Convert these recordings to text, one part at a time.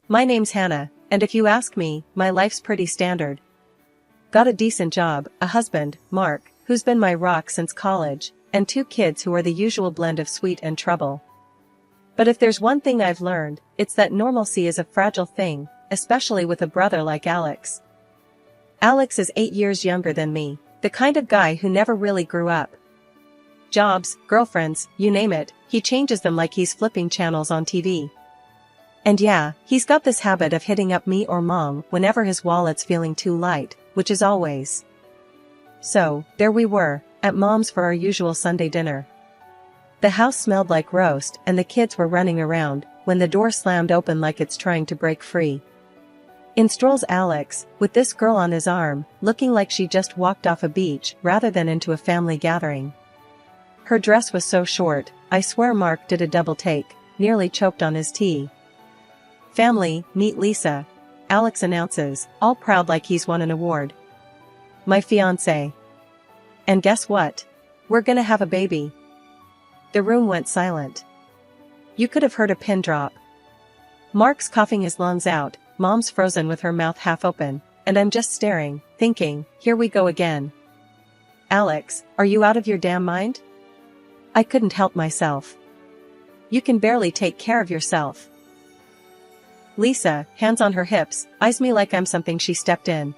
My name's Hannah, and if you ask me, my life's pretty standard. Got a decent job, a husband, Mark, who's been my rock since college, and 2 kids who are the usual blend of sweet and trouble. But if there's one thing I've learned, it's that normalcy is a fragile thing, especially with a brother like Alex. Alex is 8 years younger than me, the kind of guy who never really grew up. Jobs, girlfriends, you name it, he changes them like he's flipping channels on TV. And yeah, he's got this habit of hitting up me or mom whenever his wallet's feeling too light, which is always. So, there we were, at mom's for our usual Sunday dinner. The house smelled like roast and the kids were running around, when the door slammed open like it's trying to break free. In strolls Alex, with this girl on his arm, looking like she just walked off a beach rather than into a family gathering. Her dress was so short, I swear Mark did a double take, nearly choked on his tea. Family, meet Lisa, Alex announces, all proud like he's won an award. My fiancé. And guess what? We're gonna have a baby. The room went silent. You could have heard a pin drop. Mark's coughing his lungs out, mom's frozen with her mouth half open, and I'm just staring, thinking, here we go again. Alex, are you out of your damn mind? I couldn't help myself. You can barely take care of yourself. Lisa, hands on her hips, eyes me like I'm something she stepped in.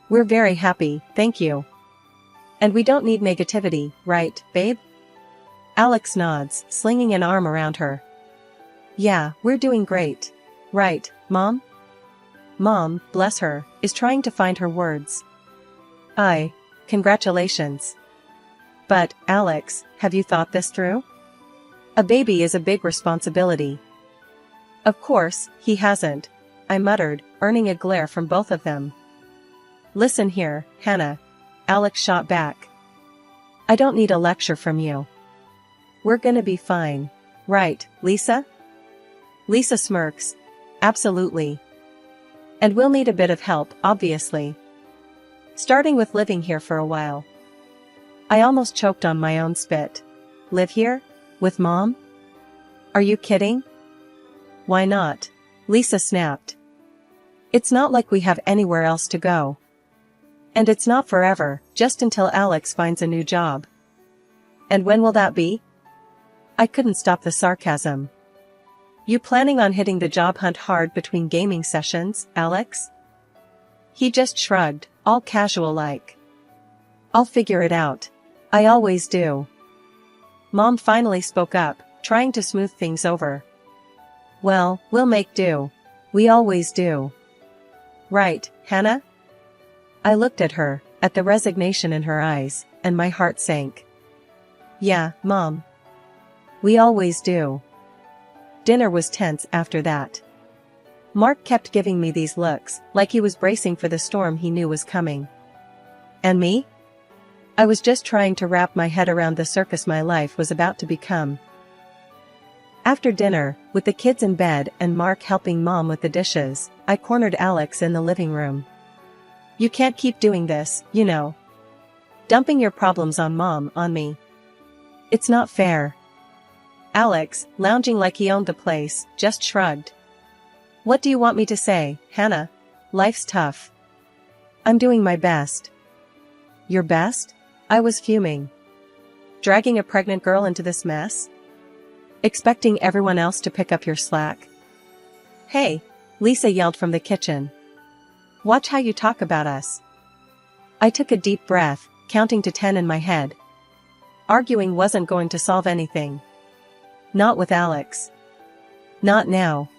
We're very happy, thank you. And we don't need negativity, right, babe? Alex nods, slinging an arm around her. Yeah, we're doing great. Right, Mom? Mom, bless her, is trying to find her words. Congratulations. But, Alex, have you thought this through? A baby is a big responsibility. Of course, he hasn't, I muttered, earning a glare from both of them. Listen here, Hannah. Alex shot back. I don't need a lecture from you. We're gonna be fine. Right, Lisa? Lisa smirks. Absolutely. And we'll need a bit of help, obviously. Starting with living here for a while. I almost choked on my own spit. Live here? With Mom? Are you kidding? Why not? Lisa snapped. It's not like we have anywhere else to go. And it's not forever, just until Alex finds a new job. And when will that be? I couldn't stop the sarcasm. You planning on hitting the job hunt hard between gaming sessions, Alex? He just shrugged, all casual-like. I'll figure it out. I always do. Mom finally spoke up, trying to smooth things over. Well, we'll make do. We always do. Right, Hannah? I looked at her, at the resignation in her eyes, and my heart sank. Yeah, Mom. We always do. Dinner was tense after that. Mark kept giving me these looks, like he was bracing for the storm he knew was coming. And me? I was just trying to wrap my head around the circus my life was about to become. After dinner, with the kids in bed and Mark helping Mom with the dishes, I cornered Alex in the living room. You can't keep doing this, you know. Dumping your problems on Mom on me. It's not fair. Alex, lounging like he owned the place, just shrugged. What do you want me to say, Hannah? Life's tough. I'm doing my best. Your best? I was fuming. Dragging a pregnant girl into this mess? Expecting everyone else to pick up your slack? Hey, Lisa yelled from the kitchen. Watch how you talk about us. I took a deep breath, counting to 10 in my head. Arguing wasn't going to solve anything. Not with Alex. Not now.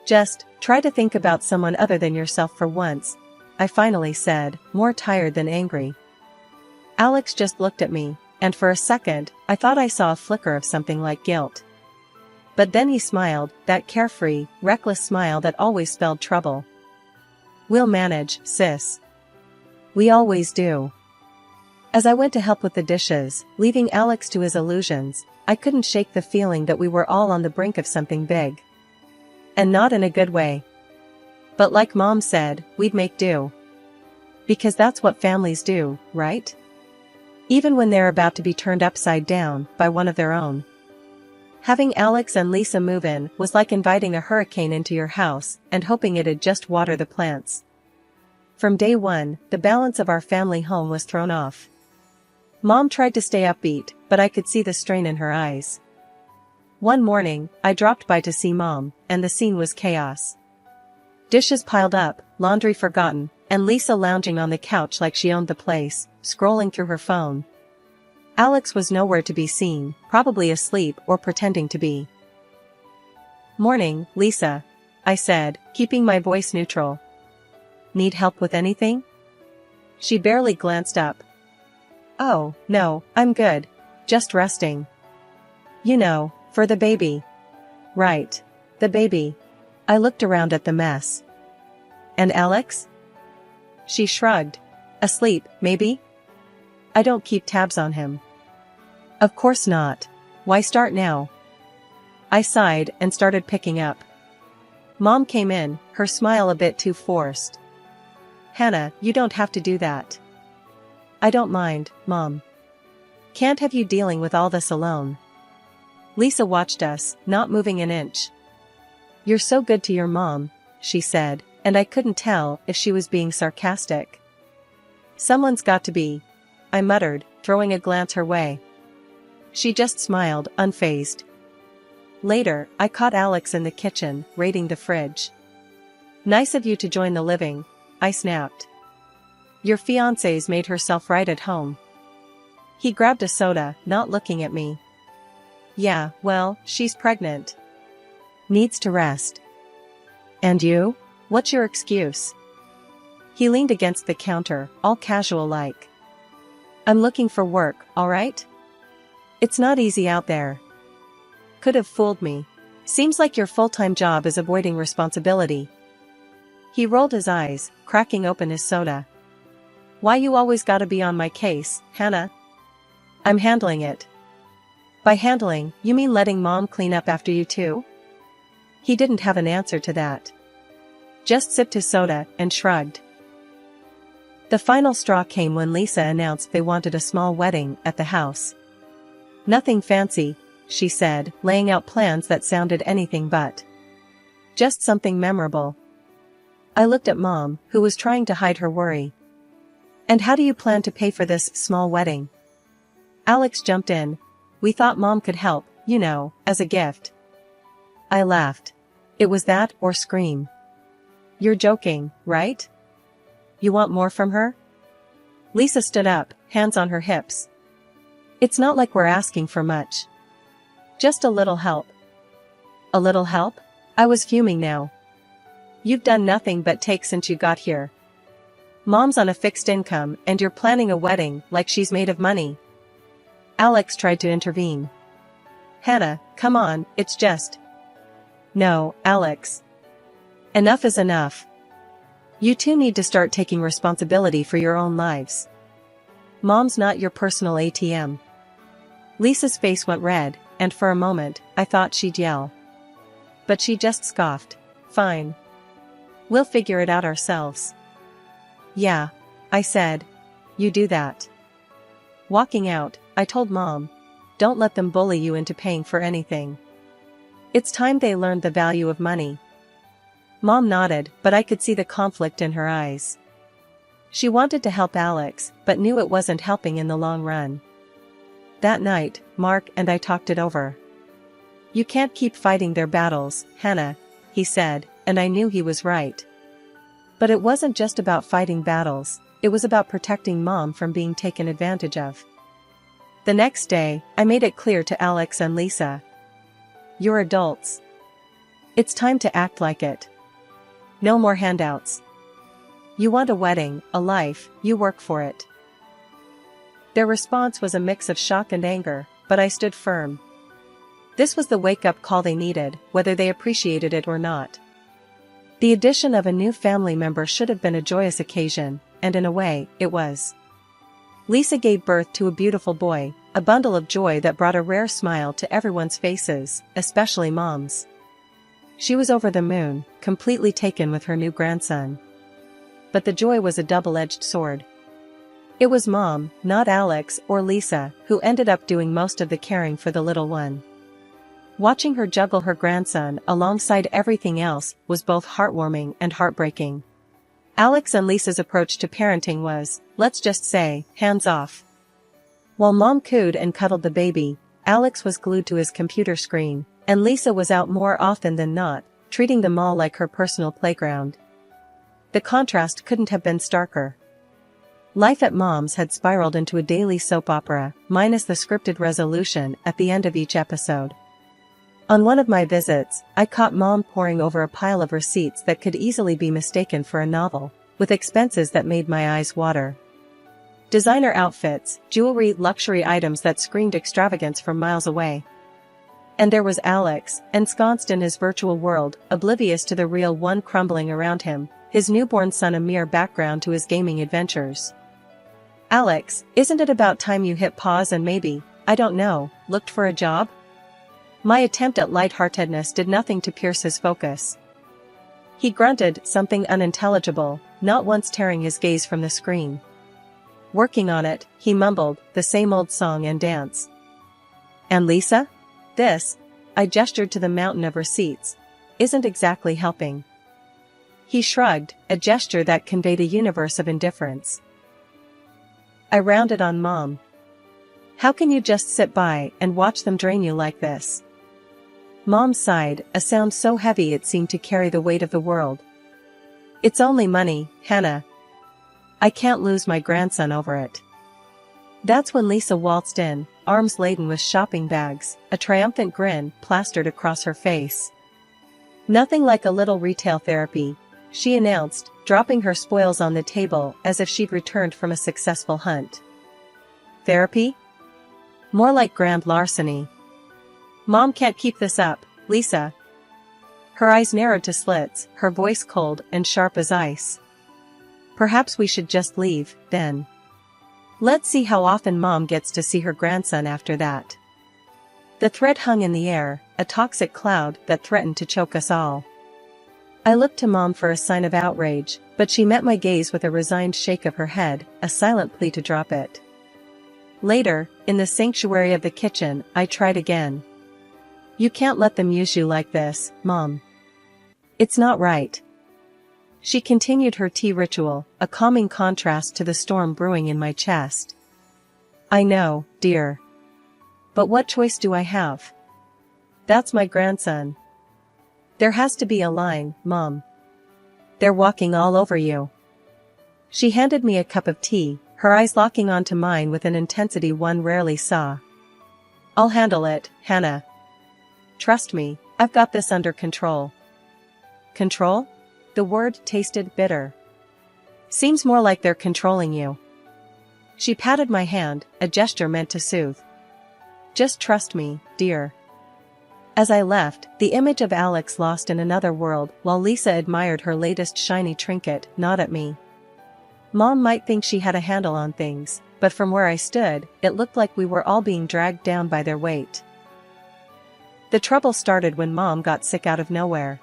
Just, try to think about someone other than yourself for once, I finally said, more tired than angry. Alex just looked at me, and for a second, I thought I saw a flicker of something like guilt. But then he smiled, that carefree, reckless smile that always spelled trouble. We'll manage, sis. We always do. As I went to help with the dishes, leaving Alex to his illusions, I couldn't shake the feeling that we were all on the brink of something big. And not in a good way. But like Mom said, we'd make do. Because that's what families do, right? Even when they're about to be turned upside down by one of their own. Having Alex and Lisa move in was like inviting a hurricane into your house and hoping it'd just water the plants. From day one, the balance of our family home was thrown off. Mom tried to stay upbeat, but I could see the strain in her eyes. One morning, I dropped by to see Mom, and the scene was chaos. Dishes piled up, laundry forgotten, and Lisa lounging on the couch like she owned the place, scrolling through her phone. Alex was nowhere to be seen, probably asleep or pretending to be. "Morning, Lisa," I said, keeping my voice neutral. "Need help with anything?" She barely glanced up. "Oh, no, I'm good. Just resting." "You know, for the baby." "Right. The baby." I looked around at the mess. "And Alex?" She shrugged. "Asleep, maybe? I don't keep tabs on him." "Of course not. Why start now?" I sighed and started picking up. Mom came in, her smile a bit too forced. "Hannah, you don't have to do that." "I don't mind, Mom. Can't have you dealing with all this alone." Lisa watched us, not moving an inch. "You're so good to your mom," she said, and I couldn't tell if she was being sarcastic. "Someone's got to be," I muttered, throwing a glance her way. She just smiled, unfazed. Later, I caught Alex in the kitchen, raiding the fridge. "Nice of you to join the living," I snapped. "Your fiancée's made herself right at home." He grabbed a soda, not looking at me. "Yeah, well, she's pregnant. Needs to rest." "And you? What's your excuse?" He leaned against the counter, all casual-like. "I'm looking for work, alright? It's not easy out there." Could have fooled me. "Seems like your full-time job is avoiding responsibility." He rolled his eyes, cracking open his soda. "Why you always gotta be on my case, Hannah?" "I'm handling it." "By handling, you mean letting Mom clean up after you too?" He didn't have an answer to that. Just sipped his soda and shrugged. The final straw came when Lisa announced they wanted a small wedding at the house. "Nothing fancy," she said, laying out plans that sounded anything but. "Just something memorable." I looked at Mom, who was trying to hide her worry. "And how do you plan to pay for this small wedding?" Alex jumped in. "We thought Mom could help, you know, as a gift." I laughed. It was that or scream. "You're joking, right? You want more from her?" Lisa stood up, hands on her hips. "It's not like we're asking for much. Just a little help." "A little help?" I was fuming now. "You've done nothing but take since you got here. Mom's on a fixed income and you're planning a wedding like she's made of money." Alex tried to intervene. "Hannah, come on, it's just..." "No, Alex. Enough is enough. You two need to start taking responsibility for your own lives. Mom's not your personal ATM." Lisa's face went red, and for a moment, I thought she'd yell. But she just scoffed. "Fine. We'll figure it out ourselves." "Yeah," I said. "You do that." Walking out, I told Mom, "Don't let them bully you into paying for anything. It's time they learned the value of money." Mom nodded, but I could see the conflict in her eyes. She wanted to help Alex, but knew it wasn't helping in the long run. That night, Mark and I talked it over. "You can't keep fighting their battles, Hannah," he said, and I knew he was right. But it wasn't just about fighting battles, it was about protecting Mom from being taken advantage of. The next day, I made it clear to Alex and Lisa. "You're adults. It's time to act like it. No more handouts. You want a wedding, a life, you work for it." Their response was a mix of shock and anger, but I stood firm. This was the wake-up call they needed, whether they appreciated it or not. The addition of a new family member should have been a joyous occasion, and in a way, it was. Lisa gave birth to a beautiful boy, a bundle of joy that brought a rare smile to everyone's faces, especially Mom's. She was over the moon, completely taken with her new grandson. But the joy was a double-edged sword. It was Mom, not Alex or Lisa, who ended up doing most of the caring for the little one. Watching her juggle her grandson alongside everything else was both heartwarming and heartbreaking. Alex and Lisa's approach to parenting was, let's just say, hands off. While Mom cooed and cuddled the baby, Alex was glued to his computer screen, and Lisa was out more often than not, treating the mall like her personal playground. The contrast couldn't have been starker. Life at Mom's had spiraled into a daily soap opera, minus the scripted resolution at the end of each episode. On one of my visits, I caught Mom poring over a pile of receipts that could easily be mistaken for a novel, with expenses that made my eyes water. Designer outfits, jewelry, luxury items that screamed extravagance from miles away. And there was Alex, ensconced in his virtual world, oblivious to the real one crumbling around him, his newborn son a mere background to his gaming adventures. Alex, isn't it about time you hit pause and maybe, I don't know, looked for a job? My attempt at lightheartedness did nothing to pierce his focus. He grunted something unintelligible, not once tearing his gaze from the screen. Working on it, he mumbled, the same old song and dance. And Lisa? This, I gestured to the mountain of receipts, isn't exactly helping. He shrugged, a gesture that conveyed a universe of indifference. I rounded on Mom. How can you just sit by and watch them drain you like this? Mom sighed, a sound so heavy it seemed to carry the weight of the world. It's only money, Hannah. I can't lose my grandson over it. That's when Lisa waltzed in, arms laden with shopping bags, a triumphant grin plastered across her face. Nothing like a little retail therapy, she announced, dropping her spoils on the table as if she'd returned from a successful hunt. Therapy? More like grand larceny. Mom can't keep this up, Lisa. Her eyes narrowed to slits, her voice cold and sharp as ice. Perhaps we should just leave, then. Let's see how often Mom gets to see her grandson after that. The threat hung in the air, a toxic cloud that threatened to choke us all. I looked to Mom for a sign of outrage, but she met my gaze with a resigned shake of her head, a silent plea to drop it. Later, in the sanctuary of the kitchen, I tried again. You can't let them use you like this, Mom. It's not right. She continued her tea ritual, a calming contrast to the storm brewing in my chest. I know, dear. But what choice do I have? That's my grandson. There has to be a line, Mom. They're walking all over you. She handed me a cup of tea, her eyes locking onto mine with an intensity one rarely saw. I'll handle it, Hannah. Trust me, I've got this under control. Control? The word tasted bitter. Seems more like they're controlling you. She patted my hand, a gesture meant to soothe. Just trust me, dear. As I left, the image of Alex lost in another world while Lisa admired her latest shiny trinket, not at me. Mom might think she had a handle on things, but from where I stood, it looked like we were all being dragged down by their weight. The trouble started when Mom got sick out of nowhere.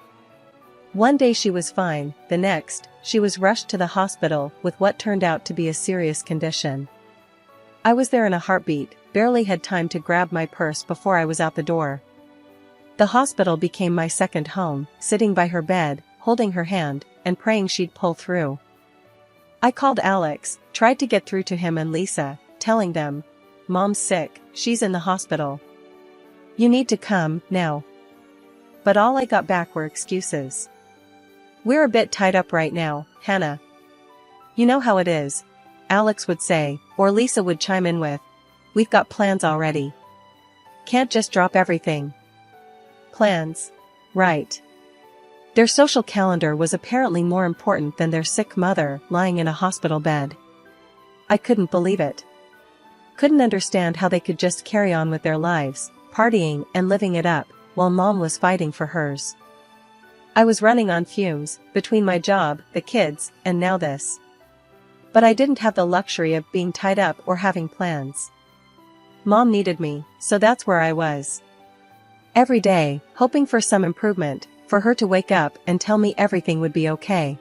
One day she was fine, the next, she was rushed to the hospital with what turned out to be a serious condition. I was there in a heartbeat, barely had time to grab my purse before I was out the door. The hospital became my second home, sitting by her bed, holding her hand, and praying she'd pull through. I called Alex, tried to get through to him and Lisa, telling them, Mom's sick, she's in the hospital. You need to come, now. But all I got back were excuses. We're a bit tied up right now, Hannah. You know how it is, Alex would say, or Lisa would chime in with, we've got plans already. Can't just drop everything. Plans. Right. Their social calendar was apparently more important than their sick mother lying in a hospital bed. I couldn't believe it. Couldn't understand how they could just carry on with their lives, partying and living it up, while Mom was fighting for hers. I was running on fumes, between my job, the kids, and now this. But I didn't have the luxury of being tied up or having plans. Mom needed me, so that's where I was. Every day, hoping for some improvement, for her to wake up and tell me everything would be okay.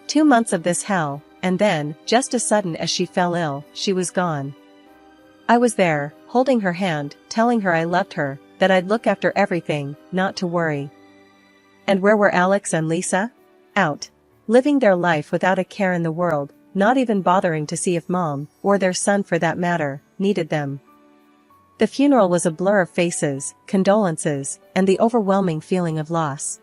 2 months of this hell, and then, just as sudden as she fell ill, she was gone. I was there, holding her hand, telling her I loved her, that I'd look after everything, not to worry. And where were Alex and Lisa? Out. Living their life without a care in the world, not even bothering to see if Mom, or their son for that matter, needed them. The funeral was a blur of faces, condolences, and the overwhelming feeling of loss.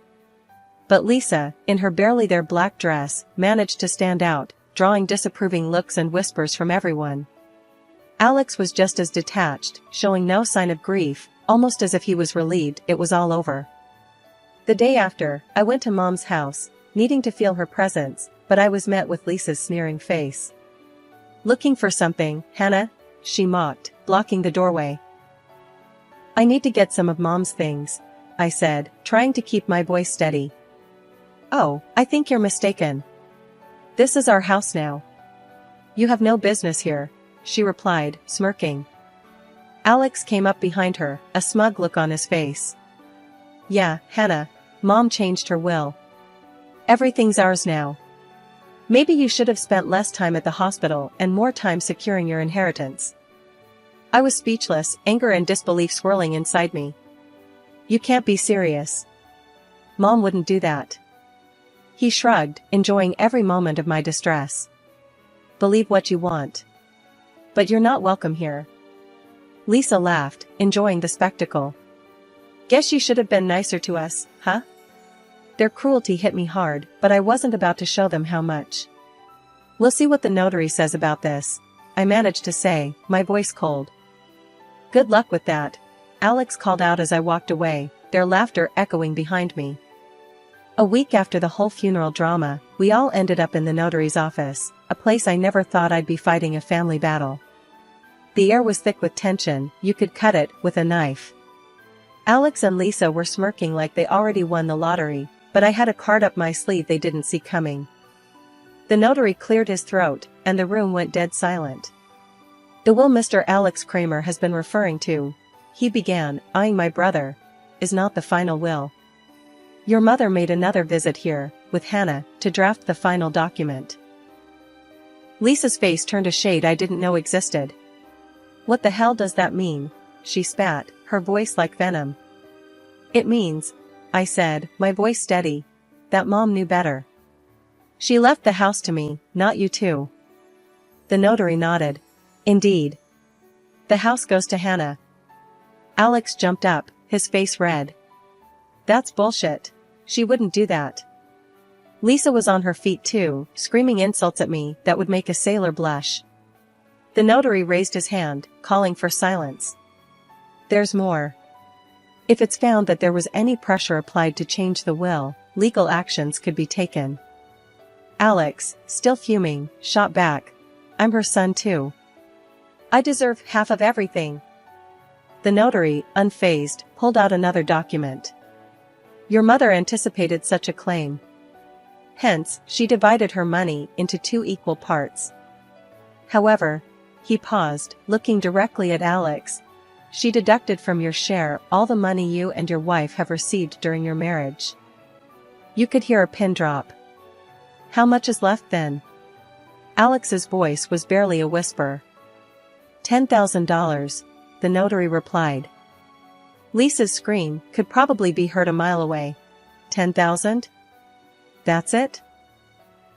But Lisa, in her barely there black dress, managed to stand out, drawing disapproving looks and whispers from everyone. Alex was just as detached, showing no sign of grief, almost as if he was relieved it was all over. The day after, I went to Mom's house, needing to feel her presence, but I was met with Lisa's sneering face. "Looking for something, Hannah?" she mocked, blocking the doorway. "I need to get some of Mom's things," I said, trying to keep my voice steady. "Oh, I think you're mistaken. This is our house now. You have no business here," she replied, smirking. Alex came up behind her, a smug look on his face. "Yeah, Hannah, Mom changed her will. Everything's ours now. Maybe you should have spent less time at the hospital and more time securing your inheritance." I was speechless, anger and disbelief swirling inside me. "You can't be serious. Mom wouldn't do that." He shrugged, enjoying every moment of my distress. "Believe what you want. But you're not welcome here." Lisa laughed, enjoying the spectacle. "Guess you should have been nicer to us, huh?" Their cruelty hit me hard, but I wasn't about to show them how much. "We'll see what the notary says about this," I managed to say, my voice cold. "Good luck with that," Alex called out as I walked away, their laughter echoing behind me. A week after the whole funeral drama, we all ended up in the notary's office, a place I never thought I'd be fighting a family battle. The air was thick with tension, you could cut it with a knife. Alex and Lisa were smirking like they already won the lottery, but I had a card up my sleeve they didn't see coming. The notary cleared his throat, and the room went dead silent. "The will Mr. Alex Kramer has been referring to," he began, eyeing my brother, "is not the final will. Your mother made another visit here, with Hannah, to draft the final document." Lisa's face turned a shade I didn't know existed. "What the hell does that mean?" she spat, her voice like venom. "It means," I said, my voice steady, "that Mom knew better. She left the house to me, not you two." The notary nodded. "Indeed. The house goes to Hannah." Alex jumped up, his face red. "That's bullshit. She wouldn't do that." Lisa was on her feet too, screaming insults at me that would make a sailor blush. The notary raised his hand, calling for silence. "There's more. If it's found that there was any pressure applied to change the will, legal actions could be taken." Alex, still fuming, shot back. "I'm her son too. I deserve half of everything." The notary, unfazed, pulled out another document. "Your mother anticipated such a claim. Hence, she divided her money into 2 equal parts. However," he paused, looking directly at Alex, "she deducted from your share all the money you and your wife have received during your marriage." You could hear a pin drop. "How much is left then?" Alex's voice was barely a whisper. $10,000, the notary replied. Lisa's scream could probably be heard a mile away. 10,000? That's it?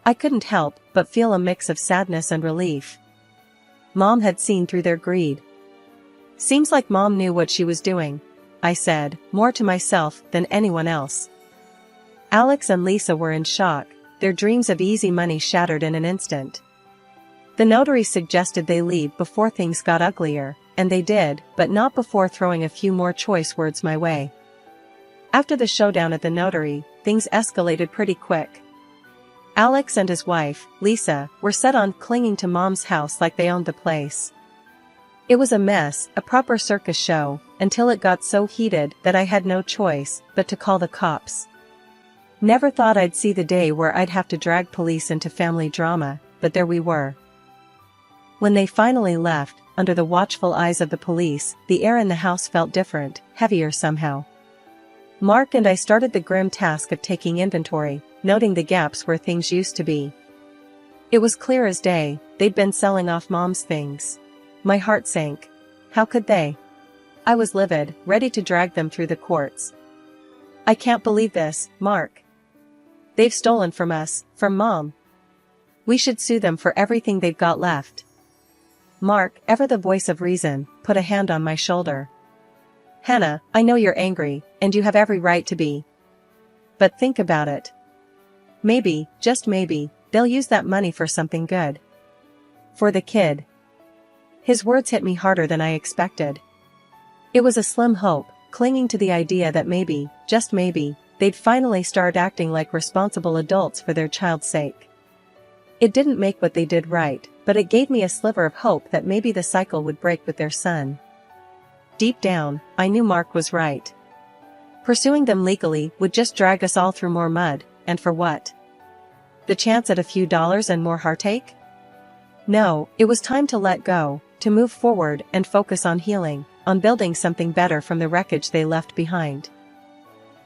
I couldn't help but feel a mix of sadness and relief. Mom had seen through their greed. "Seems like Mom knew what she was doing," I said, more to myself than anyone else. Alex and Lisa were in shock, their dreams of easy money shattered in an instant. The notary suggested they leave before things got uglier, and they did, but not before throwing a few more choice words my way. After the showdown at the notary, things escalated pretty quick. Alex and his wife, Lisa, were set on clinging to Mom's house like they owned the place. It was a mess, a proper circus show, until it got so heated that I had no choice but to call the cops. Never thought I'd see the day where I'd have to drag police into family drama, but there we were. When they finally left, under the watchful eyes of the police, the air in the house felt different, heavier somehow. Mark and I started the grim task of taking inventory, noting the gaps where things used to be. It was clear as day, they'd been selling off Mom's things. My heart sank. How could they? I was livid, ready to drag them through the courts. I can't believe this, Mark. They've stolen from us, from Mom. We should sue them for everything they've got left. Mark, ever the voice of reason, put a hand on my shoulder. Hannah, I know you're angry, and you have every right to be. But think about it. Maybe, just maybe, they'll use that money for something good. For the kid. His words hit me harder than I expected. It was a slim hope, clinging to the idea that maybe, just maybe, they'd finally start acting like responsible adults for their child's sake. It didn't make what they did right, but it gave me a sliver of hope that maybe the cycle would break with their son. Deep down, I knew Mark was right. Pursuing them legally would just drag us all through more mud, and for what? The chance at a few dollars and more heartache? No, it was time to let go, to move forward and focus on healing, on building something better from the wreckage they left behind.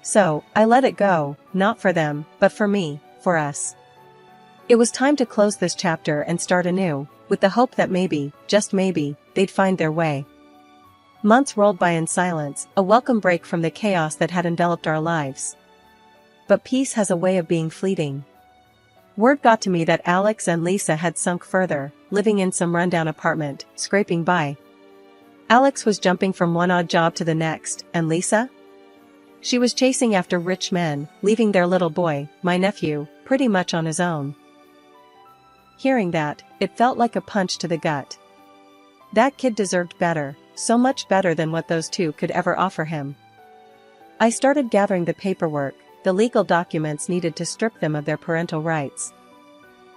So, I let it go, not for them, but for me, for us. It was time to close this chapter and start anew, with the hope that maybe, just maybe, they'd find their way. Months rolled by in silence, a welcome break from the chaos that had enveloped our lives. But peace has a way of being fleeting. Word got to me that Alex and Lisa had sunk further, living in some rundown apartment, scraping by. Alex was jumping from one odd job to the next, and Lisa? She was chasing after rich men, leaving their little boy, my nephew, pretty much on his own. Hearing that, it felt like a punch to the gut. That kid deserved better, so much better than what those two could ever offer him. I started gathering the paperwork, the legal documents needed to strip them of their parental rights.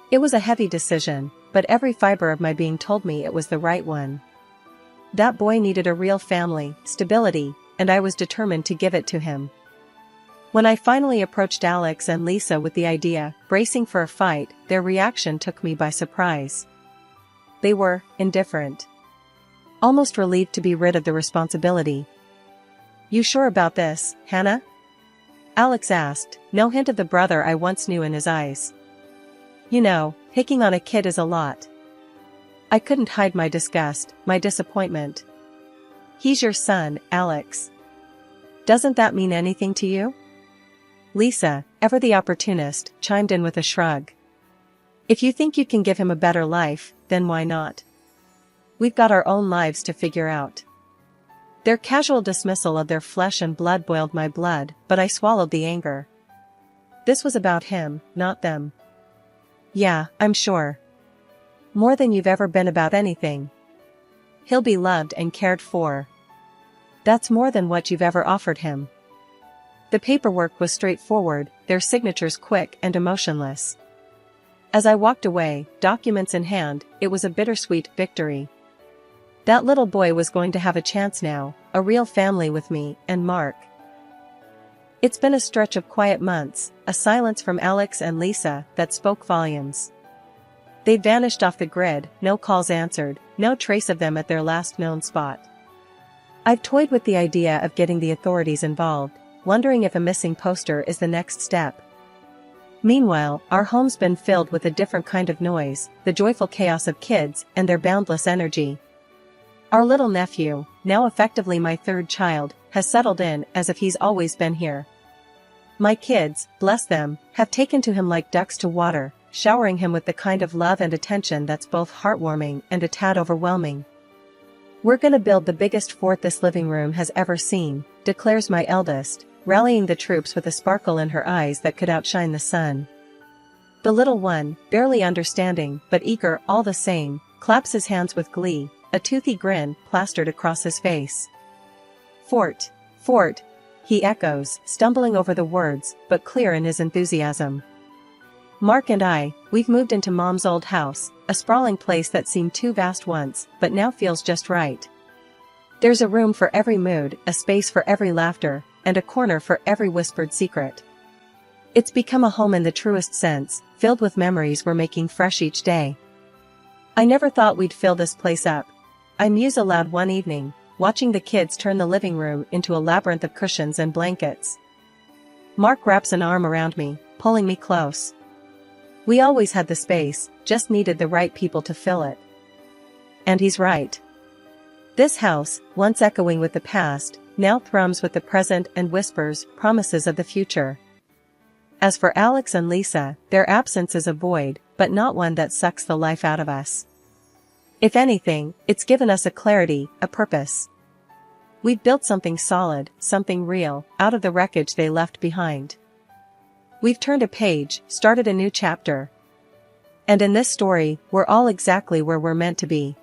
It was a heavy decision, but every fiber of my being told me it was the right one. That boy needed a real family, stability, and I was determined to give it to him. When I finally approached Alex and Lisa with the idea, bracing for a fight, their reaction took me by surprise. They were indifferent. Almost relieved to be rid of the responsibility. "You sure about this, Hannah?" Alex asked, no hint of the brother I once knew in his eyes. You know, picking on a kid is a lot. I couldn't hide my disgust, my disappointment. "He's your son, Alex. Doesn't that mean anything to you?" Lisa, ever the opportunist, chimed in with a shrug. "If you think you can give him a better life, then why not? We've got our own lives to figure out." Their casual dismissal of their flesh and blood boiled my blood, but I swallowed the anger. This was about him, not them. "Yeah, I'm sure. More than you've ever been about anything. He'll be loved and cared for. That's more than what you've ever offered him." The paperwork was straightforward, their signatures quick and emotionless. As I walked away, documents in hand, it was a bittersweet victory. That little boy was going to have a chance now, a real family with me and Mark. It's been a stretch of quiet months, a silence from Alex and Lisa that spoke volumes. They'd vanished off the grid, no calls answered, no trace of them at their last known spot. I've toyed with the idea of getting the authorities involved, wondering if a missing poster is the next step. Meanwhile, our home's been filled with a different kind of noise, the joyful chaos of kids and their boundless energy. Our little nephew, now effectively my third child, has settled in as if he's always been here. My kids, bless them, have taken to him like ducks to water, showering him with the kind of love and attention that's both heartwarming and a tad overwhelming. "We're gonna build the biggest fort this living room has ever seen," declares my eldest, rallying the troops with a sparkle in her eyes that could outshine the sun. The little one, barely understanding but eager all the same, claps his hands with glee, a toothy grin plastered across his face. "Fort, fort," he echoes, stumbling over the words, but clear in his enthusiasm. Mark and we've moved into Mom's old house, a sprawling place that seemed too vast once, but now feels just right. There's a room for every mood, a space for every laughter, and a corner for every whispered secret. It's become a home in the truest sense, filled with memories we're making fresh each day. "I never thought we'd fill this place up," I muse aloud one evening, watching the kids turn the living room into a labyrinth of cushions and blankets. Mark wraps an arm around me, pulling me close. "We always had the space, just needed the right people to fill it." And he's right. This house, once echoing with the past, now thrums with the present and whispers promises of the future. As for Alex and Lisa, their absence is a void, but not one that sucks the life out of us. If anything, it's given us a clarity, a purpose. We've built something solid, something real, out of the wreckage they left behind. We've turned a page, started a new chapter. And in this story, we're all exactly where we're meant to be.